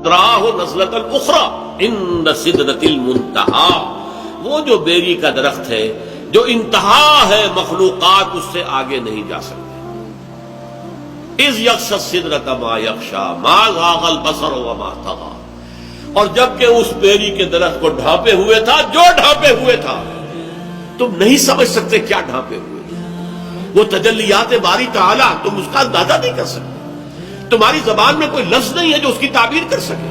راہ نزلۃ الاخری عند سدرۃ المنتہا، وہ جو بیری کا درخت ہے جو انتہا ہے مخلوقات اس سے آگے نہیں جا سکتے۔ اذ یغشی السدرۃ ما یغشی ما زاغ البصر وما طغی، اور جبکہ اس بیری کے درخت کو ڈھانپے ہوئے تھا جو ڈھانپے ہوئے تھا، تم نہیں سمجھ سکتے کیا ڈھانپے ہوئے تھے، وہ تجلیات باری تعالی تم اس کا اندازہ نہیں کر سکتے، تمہاری زبان میں کوئی لفظ نہیں ہے جو اس کی تعبیر کر سکے۔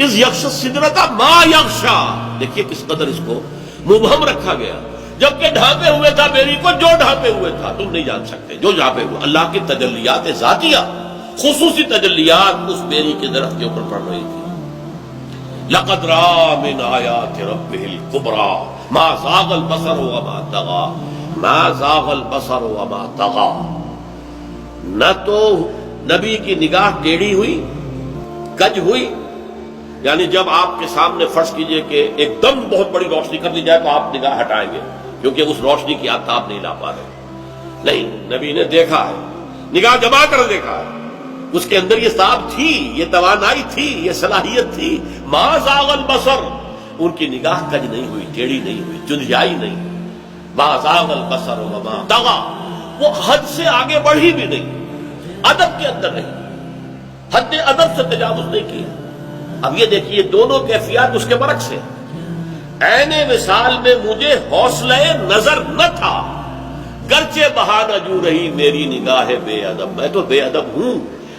اذ یغشی السدرۃ ما یغشی، دیکھیے کس قدر اس کو مبہم رکھا گیا، جبکہ ڈھانپے ہوئے تھا بیری کو جو ڈھانپے ہوئے تھا، تم نہیں جان سکتے جو ڈھانپے ہوئے۔ اللہ کی تجلیات ذاتیہ، خصوصی تجلیات اس بیری کے درخت کے اوپر پڑ رہی تھی۔ لقد رأى من آیات ربہ الکبریٰ ما زاغ البصر وما طغی، ما زاغ البصر وما طغی، نہ تو نبی کی نگاہ ٹیڑھی ہوئی، کج ہوئی، یعنی جب آپ کے سامنے فرض کیجئے کہ ایک دم بہت بڑی روشنی کر دی جائے تو آپ نگاہ ہٹائیں گے کیونکہ اس روشنی کی آفتاب نہیں لا پا رہے، نہیں، نبی نے دیکھا ہے، نگاہ جما کر دیکھا ہے، اس کے اندر یہ صاحب تھی، یہ توانائی تھی، یہ صلاحیت تھی۔ ما زاغ البصر، ان کی نگاہ کج نہیں ہوئی، ٹیڑھی نہیں ہوئی، چنجائی نہیں۔ ما زاغ البصر وما طغی، وہ حد سے آگے بڑھی بھی نہیں، ادب کے اندر نہیں، حد ادب سے تجاوز نہیں کیا۔ اب یہ دیکھیے دونوں کیفیات اس کے برعکس ہیں۔ عین مثال میں مجھے حوصلہ نظر نہ تھا، گرچہ بہانہ جو رہی میری نگاہ بے ادب، میں تو بے ادب ہوں،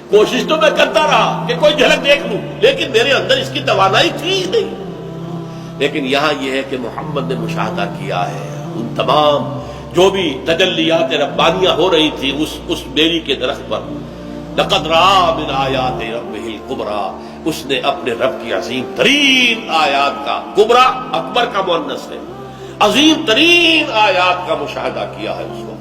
کوشش تو میں کرتا رہا کہ کوئی جھلک دیکھ لوں، لیکن میرے اندر اس کی توانائی تھی ہی نہیں۔ لیکن یہاں یہ ہے کہ محمد نے مشاہدہ کیا ہے ان تمام جو بھی تجلیات ربانیہ ہو رہی تھی اس بیری کے درخت پر۔ لقد رأى من آیات ربہ الکبریٰ، اس نے اپنے رب کی عظیم ترین آیات کا، کبریٰ اکبر کا مؤنث ہے، عظیم ترین آیات کا مشاہدہ کیا ہے اس کو۔